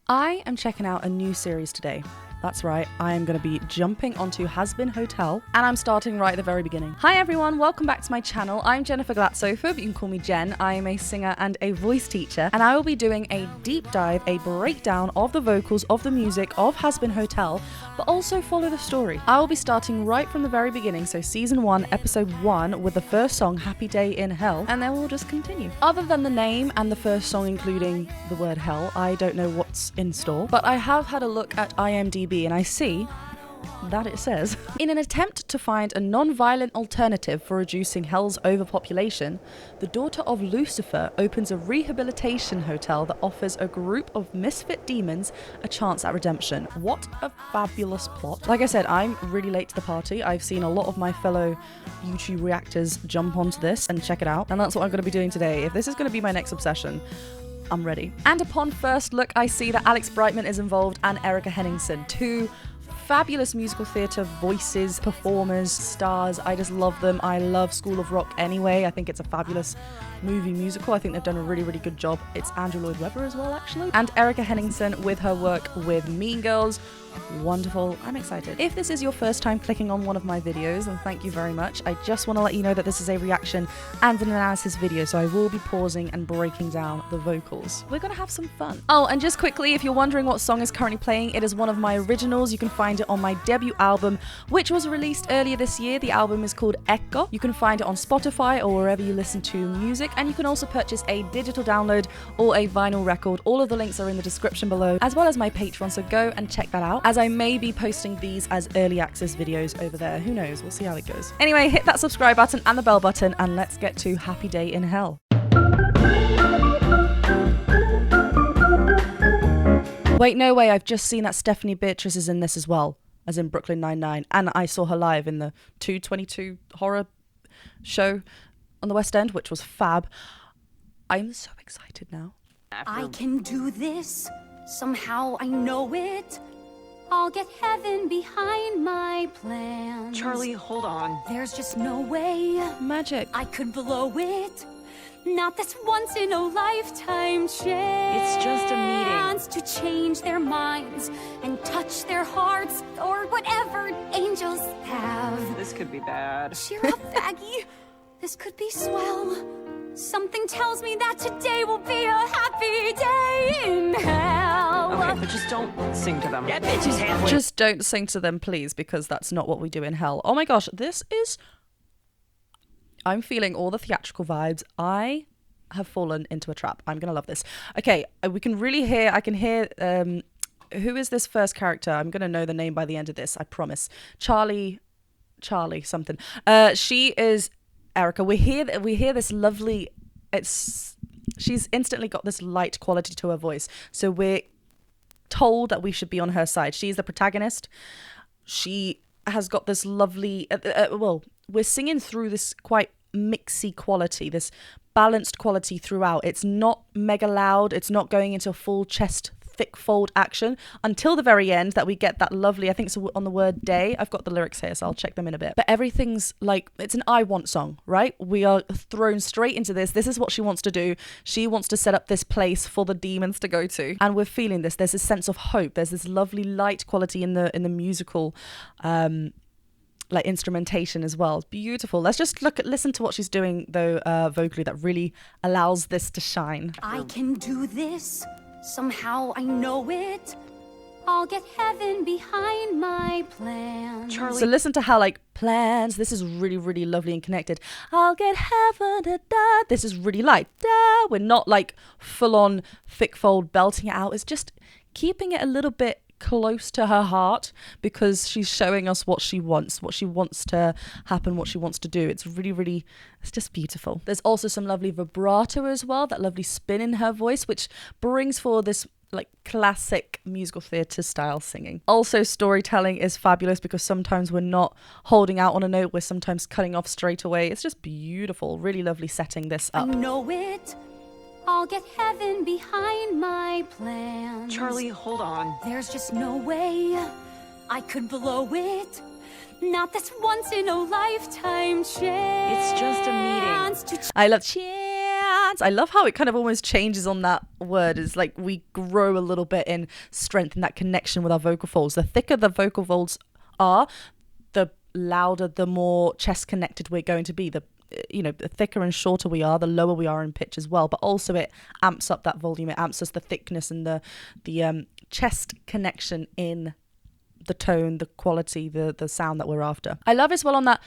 I am checking out a new series today. That's right, I am going to be jumping onto Hazbin Hotel, and I'm starting right at the very beginning. Hi everyone, welcome back to my channel. I'm Jennifer Glatzhofer, but you can call me Jen. I am a singer and a voice teacher, and I will be doing a deep dive, a breakdown of the vocals, of the music, of Hazbin Hotel, but also follow the story. I will be starting right from the very beginning, so season 1, episode 1, with the first song, Happy Day in Hell, and then we'll just continue. Other than the name and the first song including the word hell, I don't know what's in store, but I have had a look at IMDb and I see that it says, in an attempt to find a non-violent alternative for reducing hell's overpopulation, the daughter of Lucifer opens a rehabilitation hotel that offers a group of misfit demons a chance at redemption. What a fabulous plot. Like I said, I'm really late to the party. I've seen a lot of my fellow YouTube reactors jump onto this and check it out, and that's what I'm going to be doing today. If this is going to be my next obsession, I'm ready. And upon first look, I see that Alex Brightman is involved and Erica Henningsen, two fabulous musical theatre voices, performers, stars. I just love them. I love School of Rock anyway. I think it's a fabulous movie musical. I think they've done a really, really good job. It's Andrew Lloyd Webber as well, actually. And Erica Henningsen with her work with Mean Girls. Wonderful. I'm excited. If this is your first time clicking on one of my videos, then thank you very much. I just want to let you know that this is a reaction and an analysis video, so I will be pausing and breaking down the vocals. We're gonna have some fun. Oh, and just quickly, if you're wondering what song is currently playing, it is one of my originals. You can find it on my debut album, which was released earlier this year. The album is called Echo. You can find it on Spotify or wherever you listen to music, and you can also purchase a digital download or a vinyl record. All of the links are in the description below, as well as my Patreon, so go and check that out, as I may be posting these as early access videos over there. Who knows? We'll see how it goes. Anyway, hit that subscribe button and the bell button, and let's get to Happy Day in Hell. Wait, no way, I've just seen that Stephanie Beatrice is in this as well, as in Brooklyn Nine-Nine, and I saw her live in the 222 horror show on the West End, which was fab. I'm so excited now. I can do this. Somehow I know it. I'll get heaven behind my plans. Charlie, hold on. There's just no way Magic. I could blow it. Not this once in a lifetime chance. It's just a meeting. To change their minds and touch their hearts, or whatever angels have. This could be bad. Cheer up, Faggy. This could be swell. Something tells me that today will be a happy day in hell. Okay, but just don't sing to them. That bitch is halfway. Just don't sing to them, please, because that's not what we do in hell. Oh my gosh, this is... I'm feeling all the theatrical vibes. I have fallen into a trap. I'm gonna love this. Okay, we can really hear... I can hear... who is this first character? I'm gonna know the name by the end of this, I promise. Charlie something. She is... Erica, we hear this lovely, she's instantly got this light quality to her voice, so we're told that we should be on her side. She's the protagonist. She has got this lovely, well, we're singing through this quite mixy quality, this balanced quality throughout. It's not mega loud, it's not going into full chest thick fold action until the very end that we get that lovely, I think it's on the word day. I've got the lyrics here, so I'll check them in a bit. But everything's like, it's an I want song, right? We are thrown straight into this. This is what she wants to do. She wants to set up this place for the demons to go to. And we're feeling this. There's a sense of hope. There's this lovely light quality in the musical like instrumentation as well. It's beautiful. Let's just listen to what she's doing though vocally that really allows this to shine. I can do this. Somehow I know it. I'll get heaven behind my plans. Charlie. So listen to how like plans, this is really, really lovely and connected. I'll get heaven, da, da. This is really light. Da. We're not like full on thick fold belting it out. It's just keeping it a little bit close to her heart, because she's showing us what she wants to happen, what she wants to do. It's really, really, it's just beautiful. There's also some lovely vibrato as well, that lovely spin in her voice, which brings forward this like classic musical theatre style singing. Also, storytelling is fabulous, because sometimes we're not holding out on a note, we're sometimes cutting off straight away. It's just beautiful. Really lovely setting this up. I know it. I'll get heaven behind my plans. Charlie, hold on. There's just no way I could blow it. Not this once in a lifetime chance. It's just a meeting. I love cheer hands. I love how it kind of almost changes on that word. It's like we grow a little bit in strength in that connection with our vocal folds. The thicker the vocal folds are, the louder, the more chest connected we're going to be. The thicker and shorter we are, the lower we are in pitch as well. But also it amps up that volume. It amps us the thickness and the chest connection in the tone, the quality, the sound that we're after. I love as well on that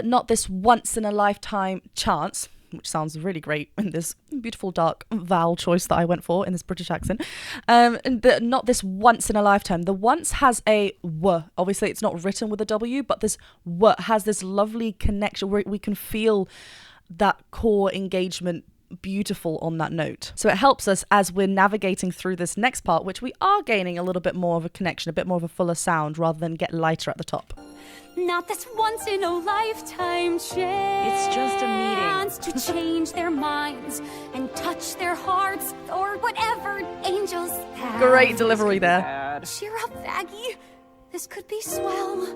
not this once in a lifetime chance, which sounds really great in this beautiful dark vowel choice that I went for in this British accent. Not this once in a lifetime. The once has a w. Obviously, it's not written with a w, but this w has this lovely connection where we can feel that core engagement beautiful on that note. So it helps us as we're navigating through this next part, which we are gaining a little bit more of a connection, a bit more of a fuller sound rather than get lighter at the top. Not this once in a lifetime chance. It's just a meeting. To change their minds and touch their hearts or whatever angels have. Great delivery there. Bad. Cheer up, Vaggie. This could be swell.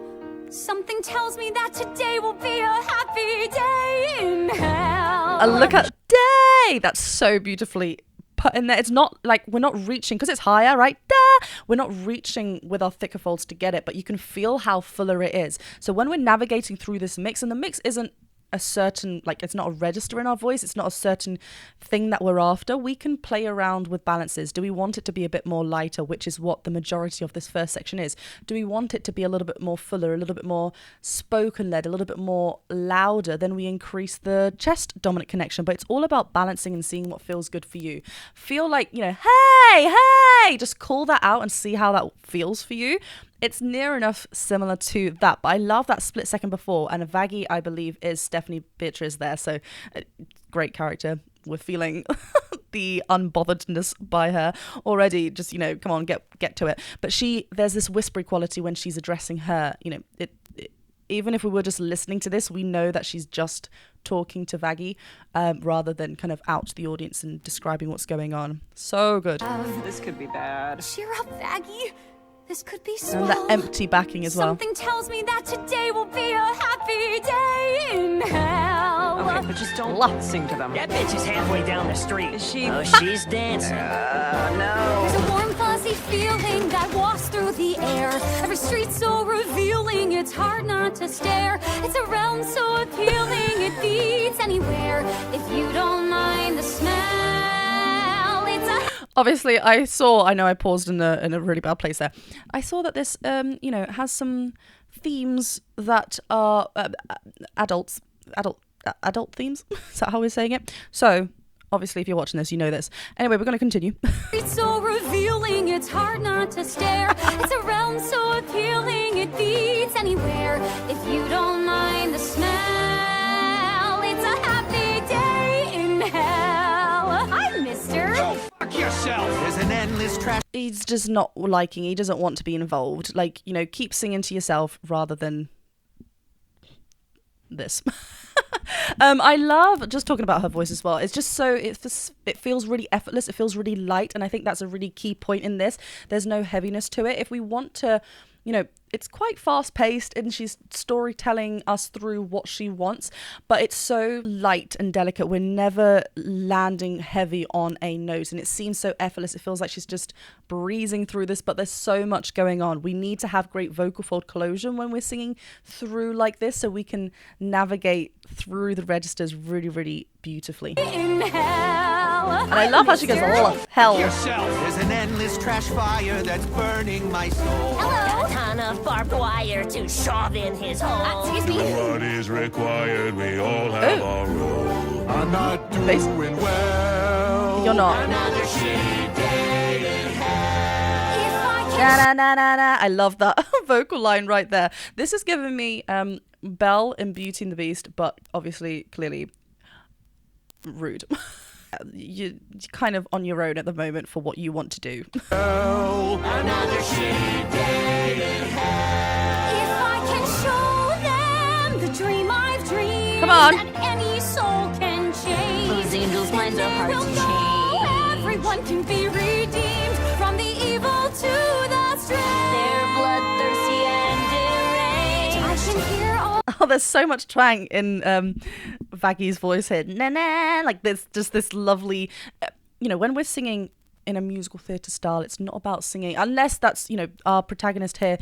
Something tells me that today will be a happy day in hell. And look at day. That's so beautifully put in there. It's not like we're not reaching because it's higher, right? Da! We're not reaching with our thicker folds to get it, but you can feel how fuller it is. So when we're navigating through this mix, and the mix isn't a certain, like, it's not a register in our voice, it's not a certain thing that we're after, we can play around with balances. Do we want it to be a bit more lighter, which is what the majority of this first section is? Do we want it to be a little bit more fuller, a little bit more spoken led, a little bit more louder? Then we increase the chest dominant connection. But it's all about balancing and seeing what feels good for you. Feel like, hey, just call that out and see how that feels for you. It's near enough similar to that, but I love that split second before, and Vaggie, I believe, is Stephanie Beatriz there, so great character. We're feeling the unbotheredness by her already. Just, come on, get to it. But there's this whispery quality when she's addressing her. Even if we were just listening to this, we know that she's just talking to Vaggie rather than kind of out to the audience and describing what's going on. So good. This could be bad. Cheer up, Vaggie. This could be swell. And that empty backing as well. Something tells me that today will be a happy day in hell. Okay, but just don't sing to them. That bitch is halfway down the street. Is she? Oh, she's dancing. No. There's a warm, fuzzy feeling that walks through the air. Every street so revealing, it's hard not to stare. It's a realm so appealing, it beats anywhere. If you don't mind the smell, it's a... Obviously, I know I paused in a really bad place there. I saw that this, has some themes that are adult themes. Is that how we're saying it? So, obviously, if you're watching this, you know this. Anyway, we're going to continue. It's so revealing, it's hard not to stare. It's a realm so appealing, it beats anywhere. If you don't mind the smell, it's a happy day in hell. Hi, mister. Fuck yourself! There's an endless trash. He's just not liking, he doesn't want to be involved. Like, keep singing to yourself rather than this. I love just talking about her voice as well. It's just so it feels really effortless. It feels really light, and I think that's a really key point in this. There's no heaviness to it. If we want to, it's quite fast paced, and she's storytelling us through what she wants, but it's so light and delicate. We're never landing heavy on a note, and it seems so effortless. It feels like she's just breezing through this, but there's so much going on. We need to have great vocal fold closure when we're singing through like this, so we can navigate through the registers really, really beautifully. In hell. And I love how she goes, oh, hell. Yourself. There's an endless trash fire that's burning my soul. Hello. A ton of barbed wire to shove in his hole. Excuse me. What is required? We all have our role. I'm not doing Base- well. You're not. Another shitty day in hell. If I Na, can na, na, na, na. I love that vocal line right there. This is giving me Belle in Beauty and the Beast, but obviously, clearly, rude. You're kind of on your own at the moment for what you want to do. Another shitty day in hell. If I can show them the dream I've dreamed, Come on. that any soul can change. Those angels' minds are hard We'll to know change. everyone can be redeemed from the evil to the strange. They're bloodthirsty and deranged. I can hear all Oh, there's so much twang in Vaggy's voice here. Na na, like there's just this lovely, when we're singing in a musical theatre style, it's not about singing, unless that's, our protagonist here,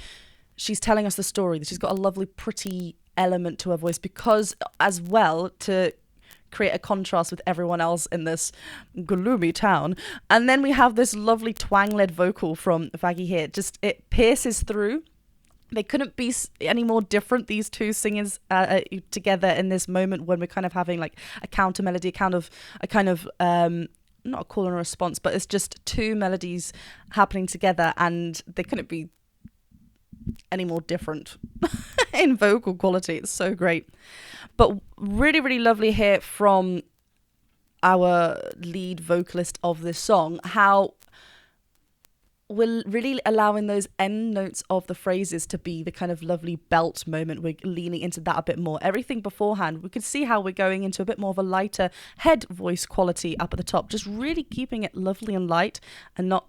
she's telling us the story. She's got a lovely, pretty element to her voice, because as well, to create a contrast with everyone else in this gloomy town. And then we have this lovely twang-led vocal from Vaggy here. Just, it pierces through. They couldn't be any more different, these two singers together in this moment when we're kind of having like a counter melody, a kind of not a call and response, but it's just two melodies happening together, and they couldn't be any more different in vocal quality. It's so great. But really, really lovely here from our lead vocalist of this song, how we're really allowing those end notes of the phrases to be the kind of lovely belt moment. We're leaning into that a bit more. Everything beforehand, we could see how we're going into a bit more of a lighter head voice quality up at the top, just really keeping it lovely and light, and not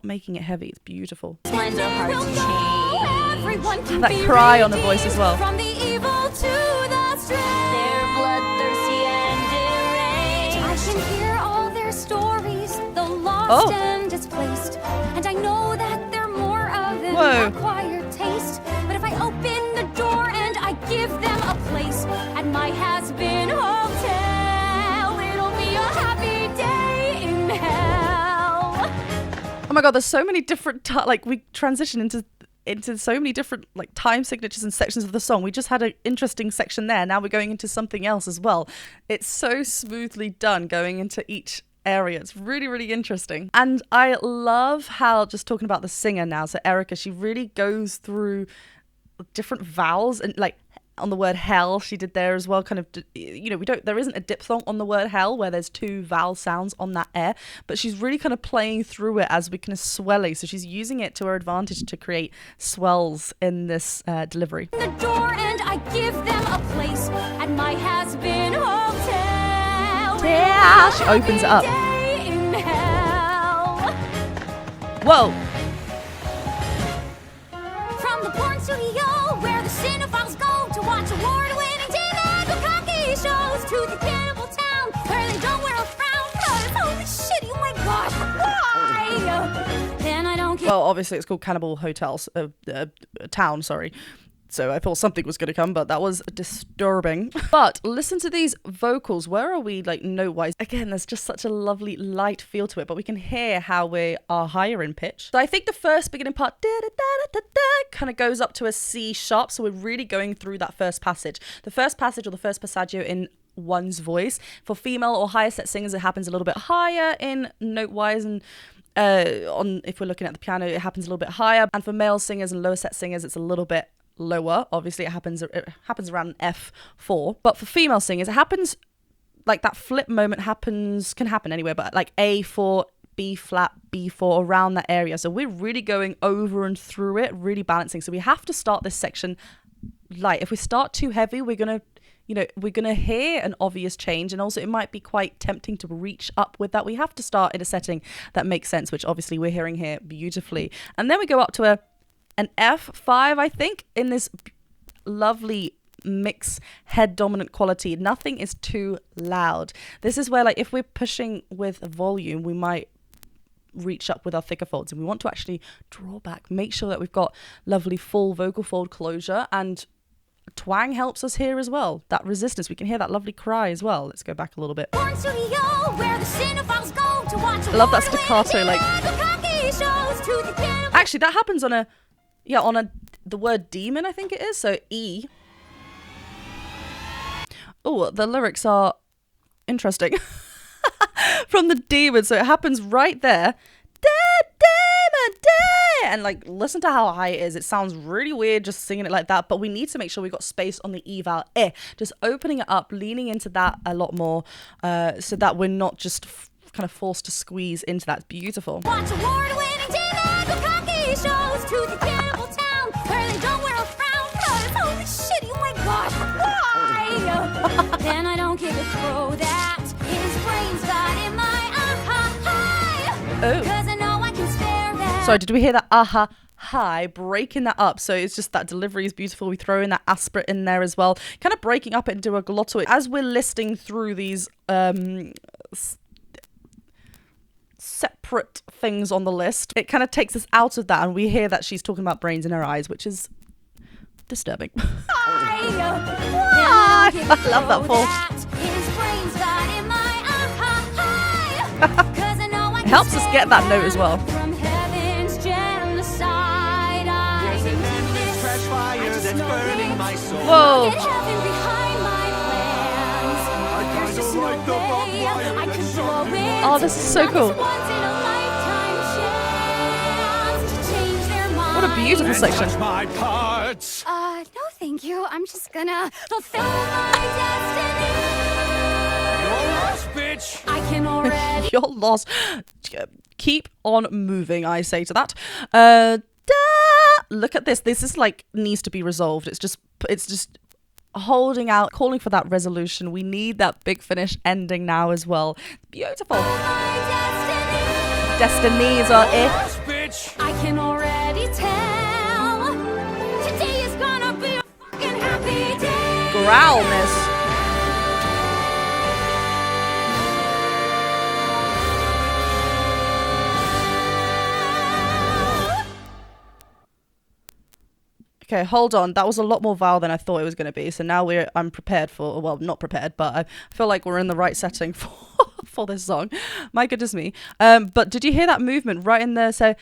making it heavy. It's beautiful. Lines are hard to change. That cry on the voice as well. From the evil to the strange. They're bloodthirsty and deranged. I can hear all their stories, the lost and displaced. And I know that they're more of an acquired taste. But if I open the door and I give them a place at my Hazbin Hotel, it'll be a happy day in hell. Oh my god, there's so many different we transition into so many different like time signatures and sections of the song. We just had an interesting section there. Now we're going into something else as well. It's so smoothly done going into each area. It's really, really interesting. And I love how, just talking about the singer now, so Erica, she really goes through different vowels, and like on the word hell, she did there as well, kind of, there isn't a diphthong on the word hell where there's two vowel sounds on that air, but she's really kind of playing through it as we kind of swelling, so she's using it to her advantage to create swells in this delivery. The door and I give them a place at my Hazbin Hotel. Yeah, she opens it up. Whoa. From the porn studio where the cinephiles go to watch award-winning TV Bukkake shows, to the cannibal town where they don't wear a frown. Holy shit, oh my gosh, why? Then I don't care. Well, obviously it's called Cannibal Hotels, Town, sorry. So I thought something was going to come, but that was disturbing. But listen to these vocals. Where are we, like, note-wise? Again, there's just such a lovely light feel to it, but we can hear how we are higher in pitch. So I think the first beginning part kind of goes up to a C sharp, so we're really going through that first passage. The first passage, or the first passaggio in one's voice. For female or higher set singers, it happens a little bit higher in note-wise, and if we're looking at the piano, it happens a little bit higher. And for male singers and lower set singers, it's a little bit lower. Obviously it happens around an F4, but for female singers it happens like that flip moment can happen anywhere, but like A4, B flat, B4, around that area. So we're really going over and through it, really balancing. So we have to start this section light. If we start too heavy, we're gonna hear an obvious change, and also it might be quite tempting to reach up with that. We have to start in a setting that makes sense, which obviously we're hearing here beautifully. And then we go up to an F5, I think, in this lovely mix head dominant quality. Nothing is too loud. This is where, like, if we're pushing with volume, we might reach up with our thicker folds, and we want to actually draw back, make sure that we've got lovely full vocal fold closure, and twang helps us here as well. That resistance, we can hear that lovely cry as well. Let's go back a little bit. I love that staccato, like, actually that happens on the word demon, I think it is. So E. Oh, the lyrics are interesting. From the demon, so it happens right there. Demon, and like, listen to how high it is. It sounds really weird just singing it like that, but we need to make sure we got space on the E vowel. Just opening it up, leaning into that a lot more, so that we're not just kind of forced to squeeze into that. It's beautiful. Watch award-winning TV Bukkake shows, to the cannibal town where they don't wear a frown. Holy shit, oh my gosh, why? Then I don't give a crow that his brain's got in my high. Oh. 'Cause I know I can spare that. Sorry, did we hear that? high, breaking that up. So it's just that delivery is beautiful. We throw in that aspirate in there as well, kind of breaking up into a glottal. As we're listing through these separate things on the list, it kind of takes us out of that, and we hear that she's talking about brains in her eyes, which is disturbing. I love that fall. It helps us get that note as well. That's burning my soul. Whoa. Oh, this is so cool. What a beautiful section. My parts. No thank you. I'm just gonna fulfill my destiny. You're lost, bitch. I can already. You're lost. Keep on moving, I say to that. Look at this. This is like needs to be resolved. It's just holding out, calling for that resolution. We need that big finish ending now as well. Beautiful. Destinies are it. Bitch. I can already tell. Today is gonna be a fucking happy day. Growl, miss. Okay, hold on. That was a lot more vowel than I thought it was going to be. So now I'm prepared for, well, not prepared, but I feel like we're in the right setting for this song. My goodness me. But did you hear that movement right in there? So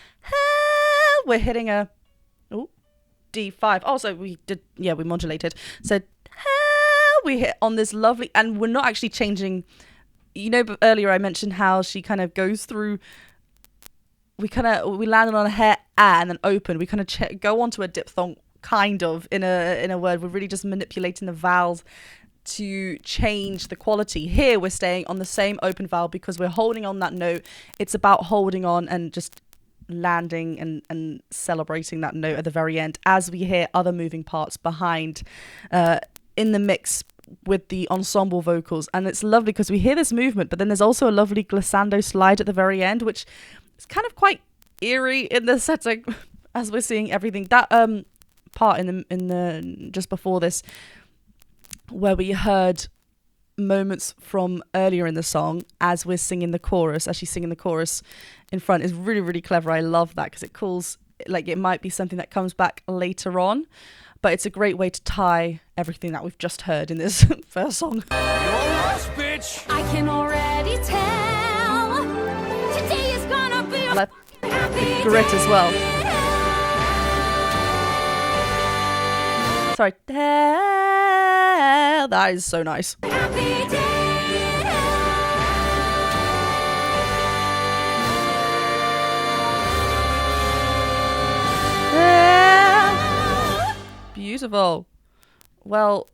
we're hitting a D5. Oh, so we did, yeah, we modulated. So we hit on this lovely, and we're not actually changing. You know, but earlier I mentioned how she kind of goes through. We landed on a hair and then open. We kind of go onto a diphthong. Kind of in a word. We're really just manipulating the vowels to change the quality. Here we're staying on the same open vowel because we're holding on that note. It's about holding on and just landing and celebrating that note at the very end as we hear other moving parts behind in the mix with the ensemble vocals. And it's lovely because we hear this movement, but then there's also a lovely glissando slide at the very end, which is kind of quite eerie in the setting as we're seeing everything. That part in the just before this, where we heard moments from earlier in the song as we're singing the chorus, as she's singing the chorus in front, is really, really clever. I love that because it calls, like, it might be something that comes back later on, but it's a great way to tie everything that we've just heard in this first song. You're lost, bitch. I can already tell. Today is gonna be a happy grit as well. Sorry. That is so nice. happy day. Beautiful. Well,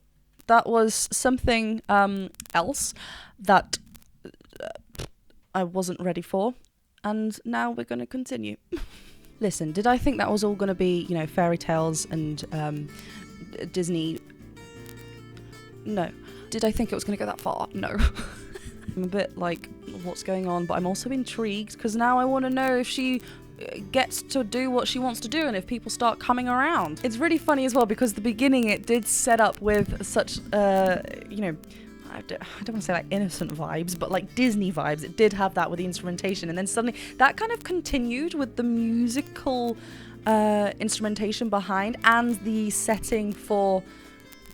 that was something else that I wasn't ready for, and now we're going to continue. Listen, did I think that was all going to be, you know, fairy tales and Disney? No. Did I think it was going to go that far? No. I'm a bit like, what's going on? But I'm also intrigued because now I want to know if she gets to do what she wants to do and if people start coming around. It's really funny as well because the beginning it did set up with such, you know, I don't want to say like innocent vibes, but like Disney vibes. It did have that with the instrumentation, and then suddenly that kind of continued with the musical instrumentation behind and the setting for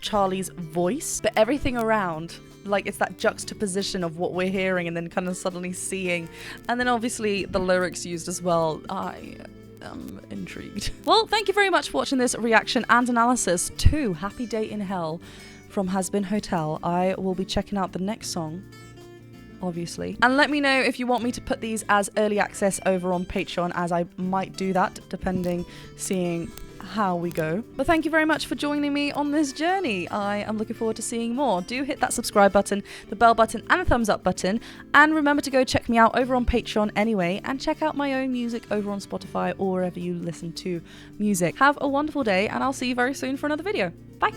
Charlie's voice, but everything around, like, it's that juxtaposition of what we're hearing and then kind of suddenly seeing, and then obviously the lyrics used as well. I am intrigued. Well, thank you very much for watching this reaction and analysis to Happy Day in Hell from Hazbin Hotel. I will be checking out the next song, obviously. And let me know if you want me to put these as early access over on Patreon, as I might do that, depending, seeing how we go. But thank you very much for joining me on this journey. I am looking forward to seeing more. Do hit that subscribe button, the bell button, and the thumbs up button. And remember to go check me out over on Patreon anyway, and check out my own music over on Spotify or wherever you listen to music. Have a wonderful day, and I'll see you very soon for another video. Bye.